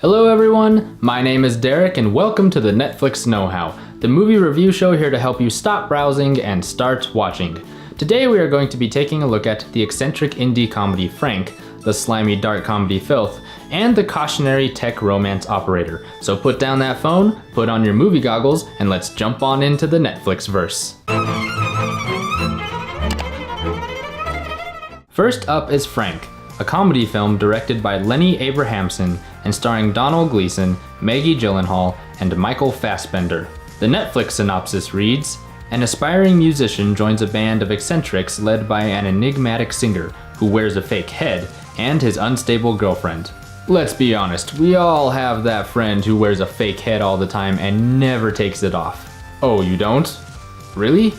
Hello everyone, my name is Derek and welcome to the Netflix Knowhow, the movie review show here to help you stop browsing and start watching. Today we are going to be taking a look at the eccentric indie comedy Frank, the slimy dark comedy Filth, and the cautionary tech romance Operator. So put down that phone, put on your movie goggles, and let's jump on into the Netflix verse. First up is Frank, a comedy film directed by Lenny Abrahamson and starring Domhnall Gleeson, Maggie Gyllenhaal, and Michael Fassbender. The Netflix synopsis reads, an aspiring musician joins a band of eccentrics led by an enigmatic singer who wears a fake head and his unstable girlfriend. Let's be honest, we all have that friend who wears a fake head all the time and never takes it off. Oh, you don't? Really?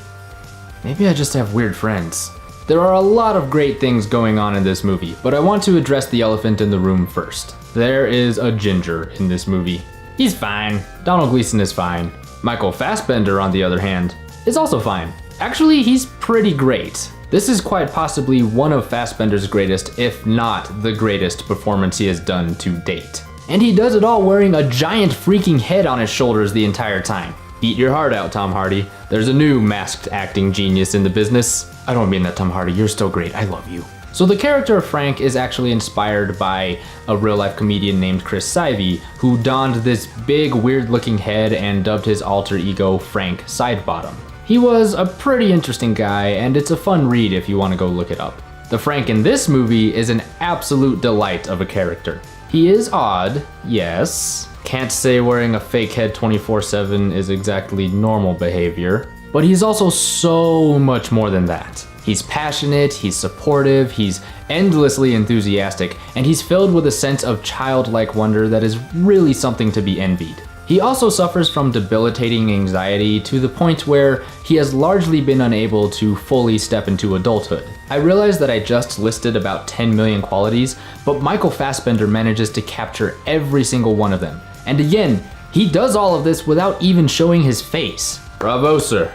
Maybe I just have weird friends. There are a lot of great things going on in this movie, but I want to address the elephant in the room first. There is a ginger in this movie. He's fine. Domhnall Gleeson is fine. Michael Fassbender, on the other hand, is also fine. Actually, he's pretty great. This is quite possibly one of Fassbender's greatest, if not the greatest, performance he has done to date. And he does it all wearing a giant freaking head on his shoulders the entire time. Eat your heart out, Tom Hardy. There's a new masked acting genius in the business. I don't mean that, Tom Hardy, you're still great, I love you. So the character of Frank is actually inspired by a real-life comedian named Chris Sivey, who donned this big, weird-looking head and dubbed his alter ego Frank Sidebottom. He was a pretty interesting guy, and it's a fun read if you want to go look it up. The Frank in this movie is an absolute delight of a character. He is odd, yes. Can't say wearing a fake head 24/7 is exactly normal behavior, but he's also so much more than that. He's passionate, he's supportive, he's endlessly enthusiastic, and he's filled with a sense of childlike wonder that is really something to be envied. He also suffers from debilitating anxiety to the point where he has largely been unable to fully step into adulthood. I realize that I just listed about 10 million qualities, but Michael Fassbender manages to capture every single one of them. And again, he does all of this without even showing his face. Bravo, sir.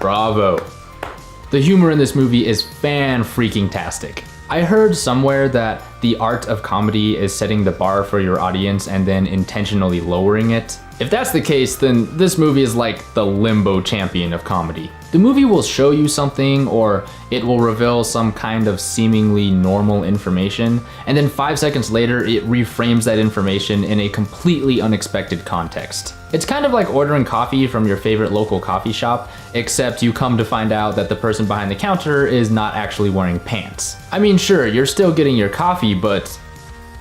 Bravo. The humor in this movie is fan-freaking-tastic. I heard somewhere that the art of comedy is setting the bar for your audience and then intentionally lowering it. If that's the case, then this movie is like the limbo champion of comedy. The movie will show you something, or it will reveal some kind of seemingly normal information, and then 5 seconds later it reframes that information in a completely unexpected context. It's kind of like ordering coffee from your favorite local coffee shop, except you come to find out that the person behind the counter is not actually wearing pants. I mean, sure, you're still getting your coffee, but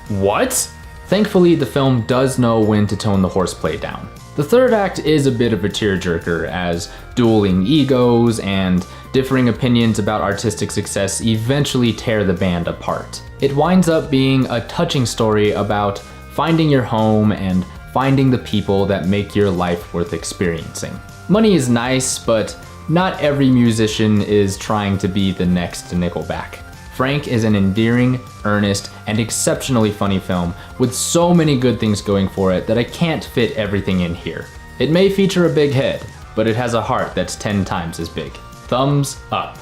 what? Thankfully, the film does know when to tone the horseplay down. The third act is a bit of a tearjerker, as dueling egos and differing opinions about artistic success eventually tear the band apart. It winds up being a touching story about finding your home and finding the people that make your life worth experiencing. Money is nice, but not every musician is trying to be the next Nickelback. Frank is an endearing, earnest, and exceptionally funny film with so many good things going for it that I can't fit everything in here. It may feature a big head, but it has a heart that's 10 times as big. Thumbs up.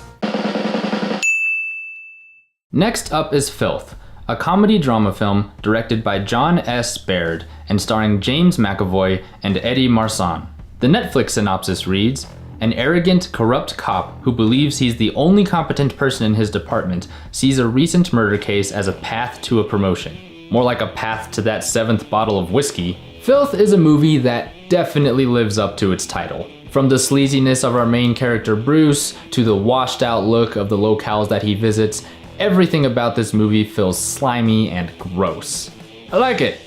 Next up is Filth, a comedy drama film directed by Jon S. Baird and starring James McAvoy and Eddie Marsan. The Netflix synopsis reads, an arrogant, corrupt cop who believes he's the only competent person in his department sees a recent murder case as a path to a promotion. More like a path to that 7th bottle of whiskey. Filth is a movie that definitely lives up to its title. From the sleaziness of our main character Bruce, to the washed out look of the locales that he visits, everything about this movie feels slimy and gross. I like it.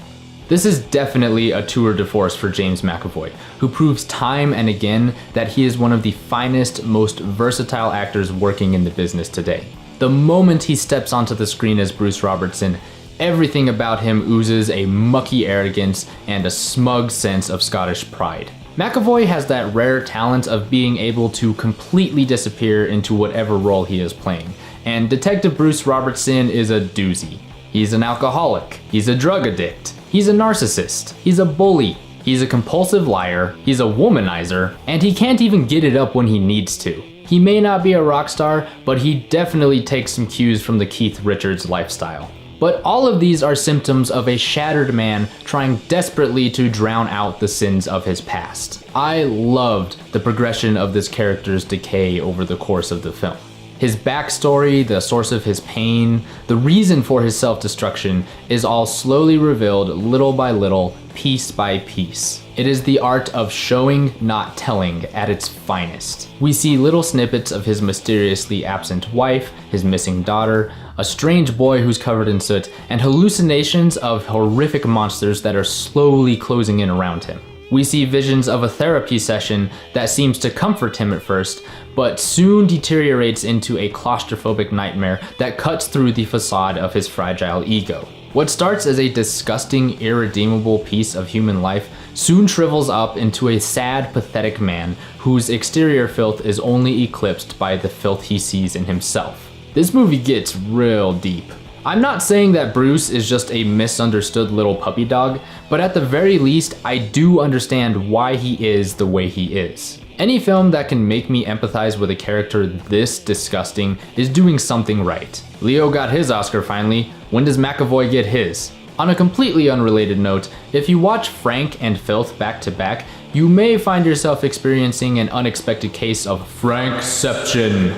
This is definitely a tour de force for James McAvoy, who proves time and again that he is one of the finest, most versatile actors working in the business today. The moment he steps onto the screen as Bruce Robertson, everything about him oozes a mucky arrogance and a smug sense of Scottish pride. McAvoy has that rare talent of being able to completely disappear into whatever role he is playing, and Detective Bruce Robertson is a doozy. He's an alcoholic, he's a drug addict, he's a narcissist, he's a bully, he's a compulsive liar, he's a womanizer, and he can't even get it up when he needs to. He may not be a rock star, but he definitely takes some cues from the Keith Richards lifestyle. But all of these are symptoms of a shattered man trying desperately to drown out the sins of his past. I loved the progression of this character's decay over the course of the film. His backstory, the source of his pain, the reason for his self-destruction is all slowly revealed little by little, piece by piece. It is the art of showing, not telling, at its finest. We see little snippets of his mysteriously absent wife, his missing daughter, a strange boy who's covered in soot, and hallucinations of horrific monsters that are slowly closing in around him. We see visions of a therapy session that seems to comfort him at first, but soon deteriorates into a claustrophobic nightmare that cuts through the facade of his fragile ego. What starts as a disgusting, irredeemable piece of human life soon shrivels up into a sad, pathetic man whose exterior filth is only eclipsed by the filth he sees in himself. This movie gets real deep. I'm not saying that Bruce is just a misunderstood little puppy dog, but at the very least, I do understand why he is the way he is. Any film that can make me empathize with a character this disgusting is doing something right. Leo got his Oscar finally. When does McAvoy get his? On a completely unrelated note, if you watch Frank and Filth back to back, you may find yourself experiencing an unexpected case of Frankception.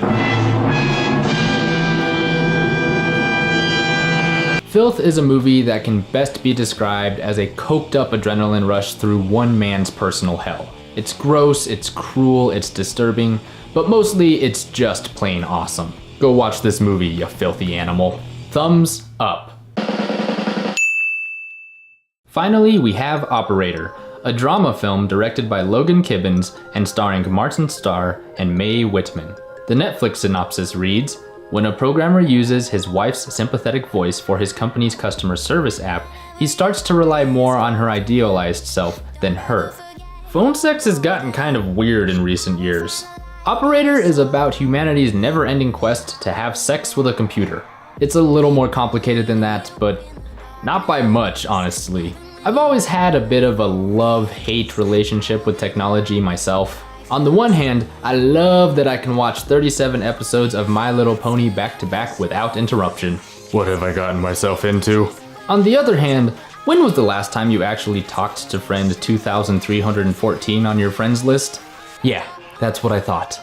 Filth is a movie that can best be described as a coked up adrenaline rush through one man's personal hell. It's gross, it's cruel, it's disturbing, but mostly it's just plain awesome. Go watch this movie, you filthy animal. Thumbs up. Finally, we have Operator, a drama film directed by Logan Kibens and starring Marsan Starr and Mae Whitman. The Netflix synopsis reads, when a programmer uses his wife's sympathetic voice for his company's customer service app, he starts to rely more on her idealized self than her. Phone sex has gotten kind of weird in recent years. Operator is about humanity's never-ending quest to have sex with a computer. It's a little more complicated than that, but not by much, honestly. I've always had a bit of a love-hate relationship with technology myself. On the one hand, I love that I can watch 37 episodes of My Little Pony back to back without interruption. What have I gotten myself into? On the other hand, when was the last time you actually talked to friend 2314 on your friends list? Yeah, that's what I thought.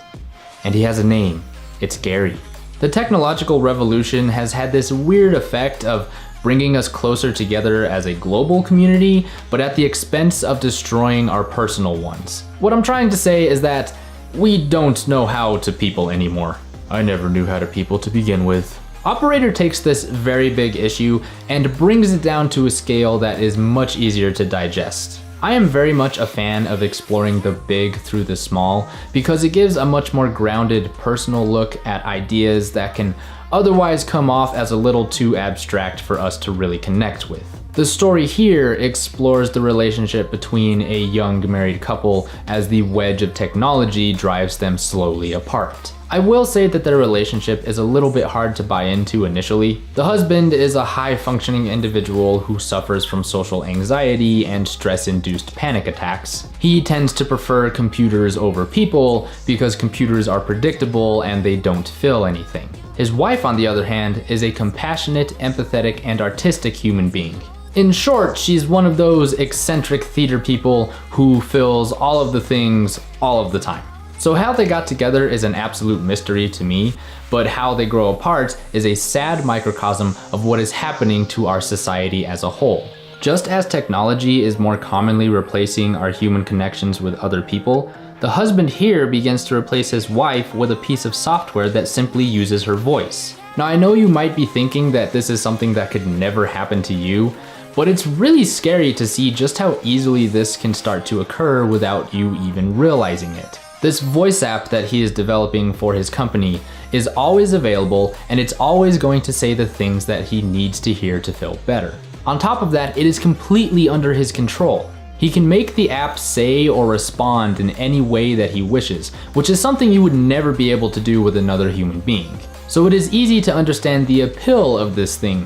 And he has a name. It's Gary. The technological revolution has had this weird effect of bringing us closer together as a global community, but at the expense of destroying our personal ones. What I'm trying to say is that we don't know how to people anymore. I never knew how to people to begin with. Operator takes this very big issue and brings it down to a scale that is much easier to digest. I am very much a fan of exploring the big through the small because it gives a much more grounded, personal look at ideas that can otherwise come off as a little too abstract for us to really connect with. The story here explores the relationship between a young married couple as the wedge of technology drives them slowly apart. I will say that their relationship is a little bit hard to buy into initially. The husband is a high-functioning individual who suffers from social anxiety and stress-induced panic attacks. He tends to prefer computers over people because computers are predictable and they don't feel anything. His wife, on the other hand, is a compassionate, empathetic, and artistic human being. In short, she's one of those eccentric theater people who fills all of the things all of the time. So how they got together is an absolute mystery to me, but how they grow apart is a sad microcosm of what is happening to our society as a whole. Just as technology is more commonly replacing our human connections with other people, the husband here begins to replace his wife with a piece of software that simply uses her voice. Now I know you might be thinking that this is something that could never happen to you, but it's really scary to see just how easily this can start to occur without you even realizing it. This voice app that he is developing for his company is always available, and it's always going to say the things that he needs to hear to feel better. On top of that, it is completely under his control. He can make the app say or respond in any way that he wishes, which is something you would never be able to do with another human being. So it is easy to understand the appeal of this thing,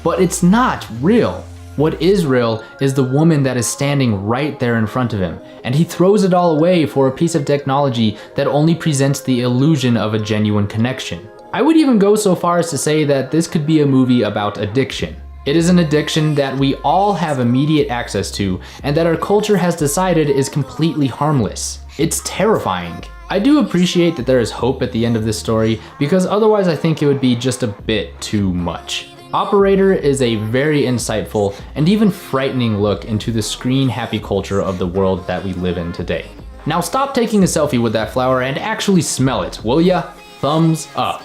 but it's not real. What is real is the woman that is standing right there in front of him, and he throws it all away for a piece of technology that only presents the illusion of a genuine connection. I would even go so far as to say that this could be a movie about addiction. It is an addiction that we all have immediate access to and that our culture has decided is completely harmless. It's terrifying. I do appreciate that there is hope at the end of this story because otherwise I think it would be just a bit too much. Operator is a very insightful and even frightening look into the screen-happy culture of the world that we live in today. Now stop taking a selfie with that flower and actually smell it, will ya? Thumbs up.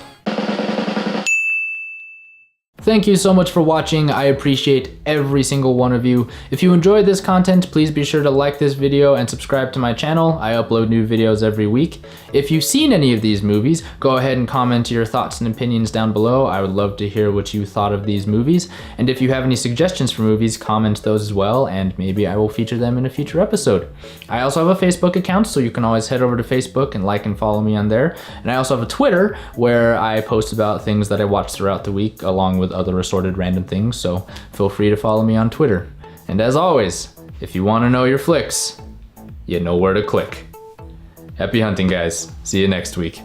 Thank you so much for watching. I appreciate every single one of you. If you enjoyed this content, please be sure to like this video and subscribe to my channel. I upload new videos every week. If you've seen any of these movies, go ahead and comment your thoughts and opinions down below. I would love to hear what you thought of these movies. And if you have any suggestions for movies, comment those as well, and maybe I will feature them in a future episode. I also have a Facebook account, so you can always head over to Facebook and like and follow me on there. And I also have a Twitter where I post about things that I watch throughout the week, along with other assorted random things, so feel free to follow me on Twitter. And as always, if you want to know your flicks, you know where to click. Happy hunting, guys. See you next week.